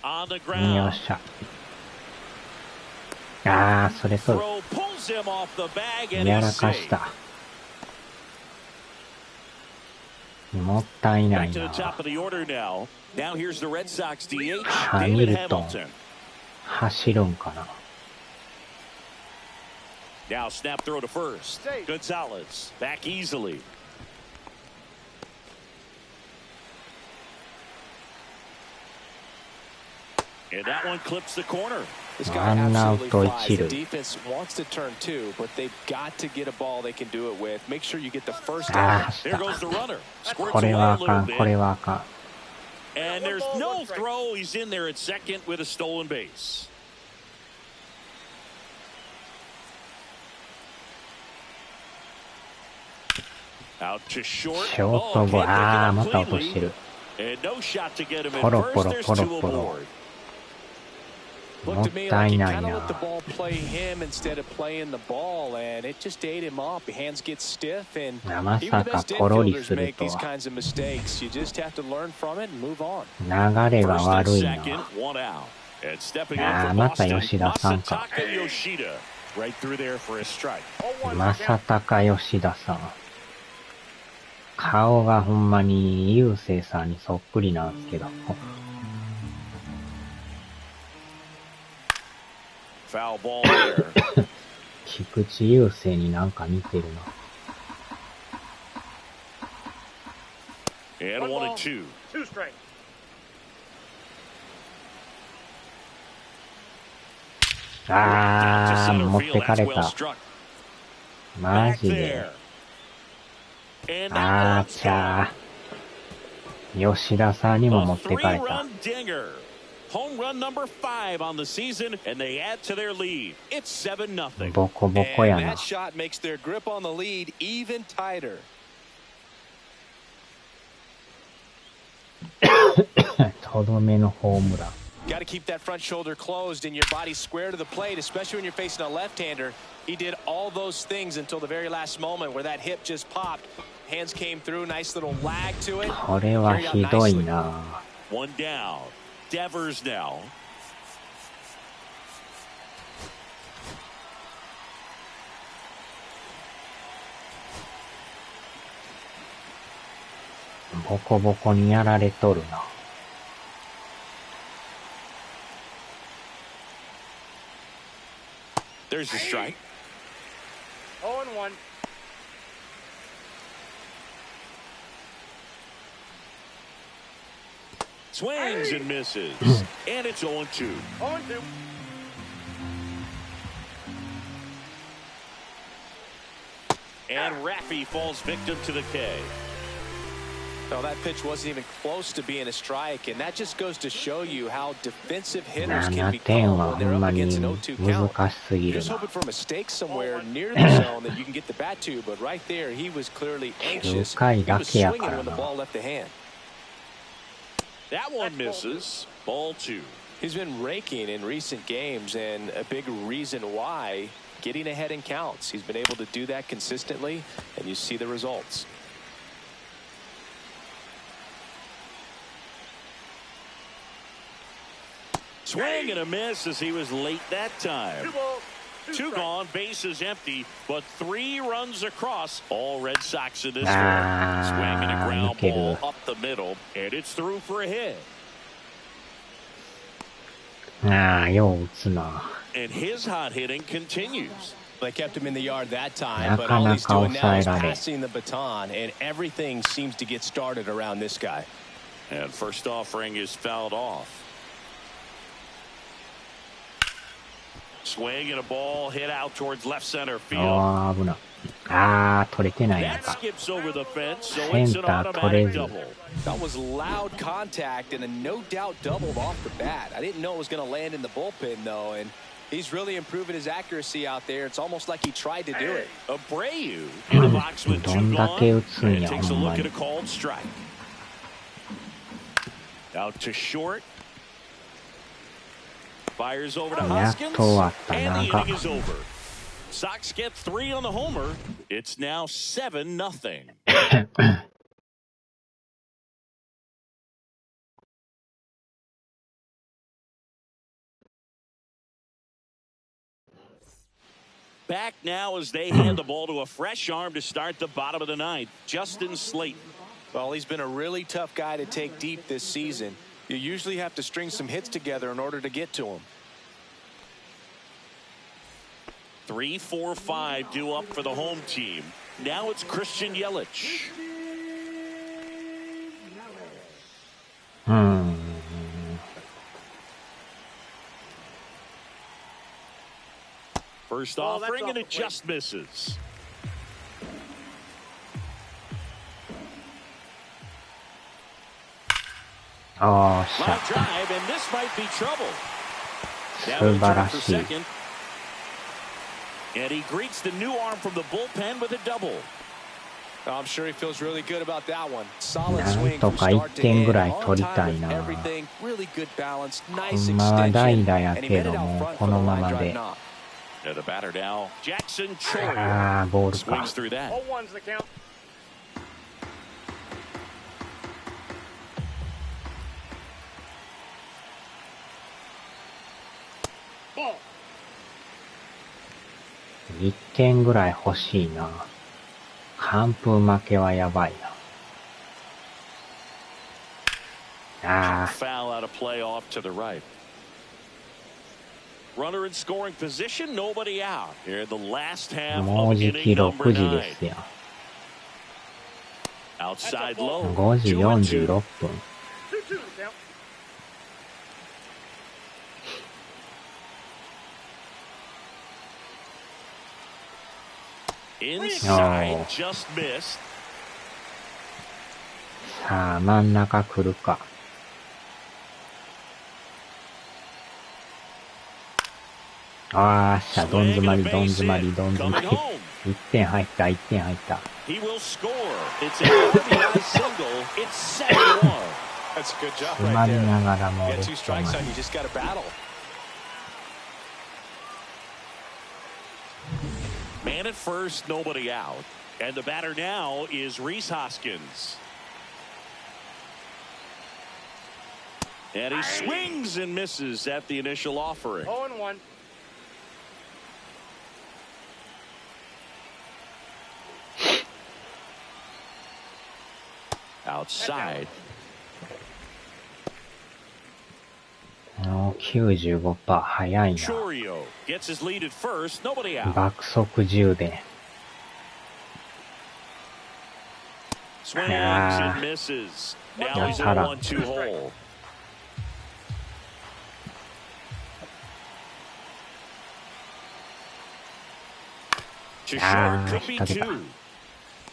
On the よ ground. っしゃ。あー、それ取る。 Throw pulls him off the bag and やら he's かし safe. た。もったいな Back い to な。 the top of the order now. Now here's the Red Sox DH, ハ David ミルトン Hamilton. 走るんかな。 Now snap throw to first. Gonzalez back easily. And that one clips the corner. This guy ワンアウ absolutely ト flies. 一 The 塁。 defense wants to turn two, but they've got to get a ball they can do it with. Make sure you get the first あー、 out. 走っ There た。 goes the runner. こ Squirts れ away は a あか little ん、これ bit. はあかん。 And there's no throw. He's in there at second with a stolen base. Out to short. ショート Oh, ゴ can't あー、ま pick た it 落 up としてる。 cleanly. And no shot to get him at ポロ first. ポロ There's ポロ two ポロ。 aboard. も Looked っ to me た like い he ない kind of な。 let the ball play him instead of playing the ball, and it just ate him up. Hands get stiff, and ま even さ the か best ポロリ infielders する make と these は。 kinds of mistakes. You just have to learn from it and move on. 流れが First 悪 and いな。 second, one out. And stepping in あー、 for また Boston, 吉田さんか。 Masataka Yoshida. Right through there for a strike. 正隆吉田さん。顔がほんまに雄星さんにそっくりなんですけど。 Foul ball there. 菊池雄星になんか似てるな。 And 1 and 2. Two strike. あー、持ってかれ That's well た。 struck. マ Back ジで。 there. And あ that ー one's ちゃー。吉田さんに a も持ってかれた。 three-run dinger. Home run number 5 on the season, and they add to their lead. It's 7-0. ボコボコ And やな that。shot makes their grip on the lead even tighter. とどめのホームラン。 Got to keep that front shoulder closed and your body square to the plate, especially when you're facing a left-hander. He did all those things until the very last moment where that hip just popped. Hands came through, nice little lag to it. これはひどいな。 One down. Devers now. ボコボコにやられとるな。 There's the strike. 0-1. Swings and misses. And it's 0-2. 0-2. And Raffy falls victim to the K. No, that pitch wasn't even close to being a strike, and that just goes to show you how defensive hitters can 7 become 点は when ほ they're ん up まに against an 0-2 count. 難しすぎ You're る just な。 hoping for a mistake somewhere near the zone that you can get the bat to, but right there, he was clearly anxious. 9回 He だ was けや swinging から when the な。 ball left the hand. That one misses. Ball 2. He's been raking in recent games, and a big reason why, getting ahead in counts. He's been able to do that consistently, and you see the results. Swing and a miss as he was late that time. 2 balls. 2 strikes. gone, bases empty, but 3 runs across. All Red Sox in this one. Ah, Swing and a ground Nickel. ball up the middle, and it's through for a hit. ああ、よう打つな。 And his hot hitting continues. They kept him in the yard that time, な but か all な he's か doing now 抑え is られん。 passing the baton, and everything seems to get started around this guy. And first offering is fouled off. Swing and a ball hit out towards left center field. ああ、危ない。ああ、取れてないの That か。 skips over the fence, so セ it's ン an ター取れ automatic ず。 double. That was loud contact and a no doubt doubled off the bat. I didn't know it was going to land in the bullpen, though, and he's really improving his accuracy out there. It's almost like he tried to do it. Abreu in the box with ど 2 んだ gone. け打つん And や、 takes ほ a ん look ま at に a。called strike. Out to short. Fires over to やっ Hoskins. と終わった。 And the 長 inning is over. Sox get 3 on the homer. It's now 7-0. Back now as they hand the ball to a fresh arm to start the bottom of the ninth, Justin Slayton. Well, he's been a really tough guy to take deep this season. You usually have to string some hits together in order to get to him. 3, 4, 5 due up for the home team. Now it's Christian Yelich. First offering, and it just misses. Oh, Line drive, and this might be trouble. Now in turn for second. And he greets the new arm from the bullpen with a double. I'm sure he feels really good about that one. Solid swing from なんとか start to 1点 end. ぐらい On 取り time たい with な。 everything. Really good balance. ほ Nice んまは extension. 代打や And he け made ど it out も front こ for の the ま line ま drive で。 knock. And the batter now, Jackson Chorio. ああ、ボールか。 Swings through that. 0-1's the count. Ball. 1点ぐらい欲しいな。完封負けはやばいな。ああ。 Foul out of play off to the right. Runner in scoring position, nobody out. Here in the last half も of うじ inning き number 6時 9. ですよ。 Outside low. 5時 2-2. 46分。 2-2 the count. Inside, Oh. just missed. さあ、真ん中来るか。あーしゃ、どん詰まり、どん詰まり、どん詰ま Coming り。 home. 1点入った、1点入った。He will score. It's an RBI single. It's 7-1. That's a good job 詰ま right り there. ながらも You レ got フ 2 ト前 strikes on you. Just got to battle. Man at first, nobody out. And the batter now is Rhys Hoskins. And he swings and misses at the initial offering. 0-1. Outside. もう 95% 早いな。 Chorio gets his lead at first. Nobody out. 爆速充電。 Swings Ah. and misses. Now Yeah, he's in a Tara. 1-2 hole. To short, could be 2.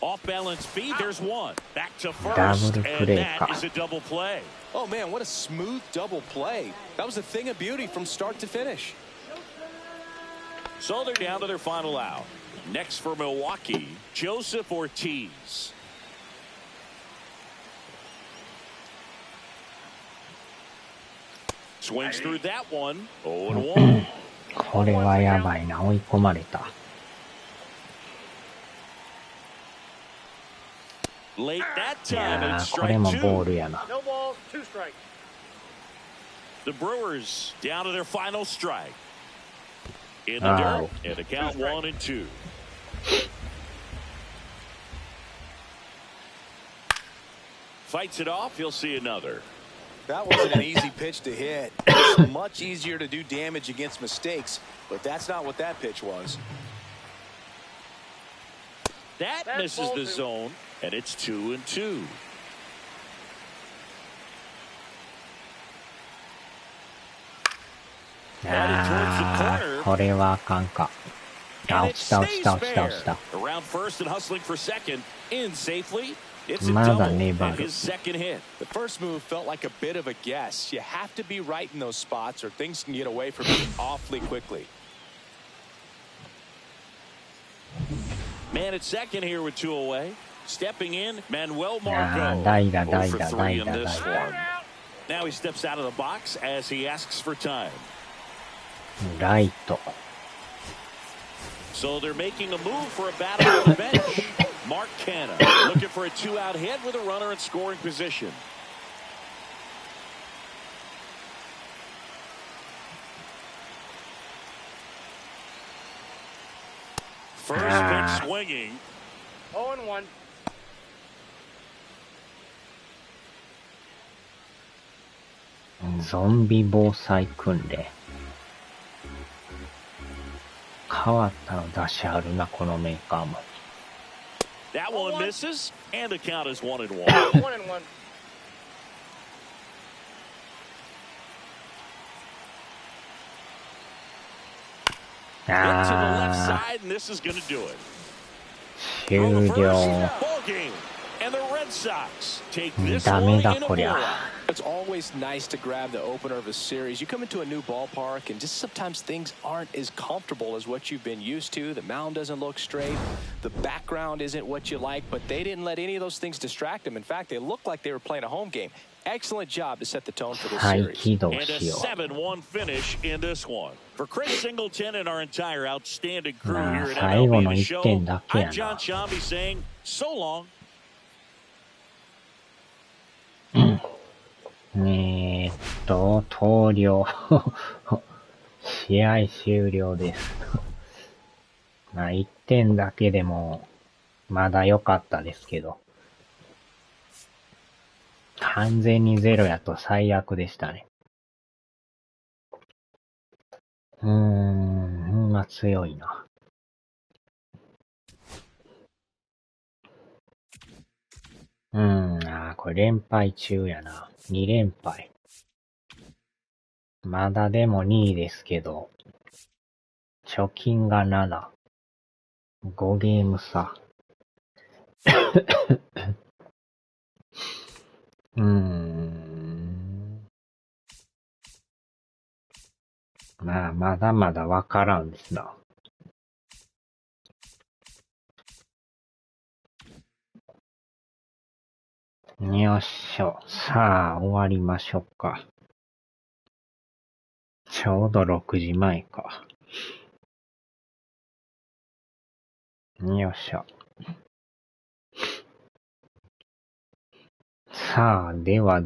Off balance feed, there's 1. Back to first, Double and play that ka. is a double play. Oh, man, what a smooth double play. That was a thing of beauty from start to finish. So they're down to their final out. Next for Milwaukee, Joseph Ortiz. Swings through that one. 0-1. これはやばいな。追い込まれた。 Late that い time, や and it's ー、これ strike もボー 2. ルやな。 No balls, 2 strikes. The Brewers down to their final strike. In the Wow. dirt, and a count 1-2. Fights it off, he'll see another. That wasn't an easy pitch to hit. It's much easier to do damage against mistakes, but that's not what that pitch was. That That's misses ball the 2. zone, and it's 2-2. Headed towards the あ corner. ー、これはあかんか。あ、 And 落 it ちた、落ち stays た、落ちた、 fair. 落ちた。 Around first and hustling for second. In safely. It's a まだ double 粘 and る。 his second hit. The first move felt like a bit of a guess. You have to be right in those spots or things can get away from you awfully quickly. Man at second here with 2 away. Stepping in, Manuel いや Margot. ー、代打、 0 代 for 打、 3 代 in 打、 this 代打。 one. Now he steps out of the box as he asks for time. ライト。So they're making a move for a battle on the bench. Mark Canna looking for a two-out hit with a runner in scoring position. First pitch swinging. 0-1. ゾンビ防災訓練。変わったの出しあるな、このメーカーも。That one misses, and the count is 1-1. 1-1. Into the left side, and this is going to do it. 終了。 Ball game, and the Red Sox take this ダ one メだ in a こりゃ。 blowout. It's always nice to grab the opener of a series. You come into a new ballpark, and just sometimes things aren't as comfortable as what you've been used to. The mound doesn't look straight. The background isn't what you like, but they didn't let any of those things distract them. In fact, they looked like they were playing a home game. Excellent job to set the tone for this 再 series. 起動 And a しよ 7-1 finish in this one. For Chris Singleton and our entire outstanding crew まあ here at 最後 MLB の The 1点 Show, だけや I'm John な。 Shambi saying so long. 投了。試合終了です。まあ1点だけでもまだ良かったですけど。完全にゼロやと最悪でしたね。まあ強いな。これ連敗中やな。2連敗。まだでも2位ですけど、貯金が7。5ゲーム差。まあ、まだまだわからんですな。よっしょ。さあ、終わりましょうか。ちょうど6時前か。よっしょ。さあ、では。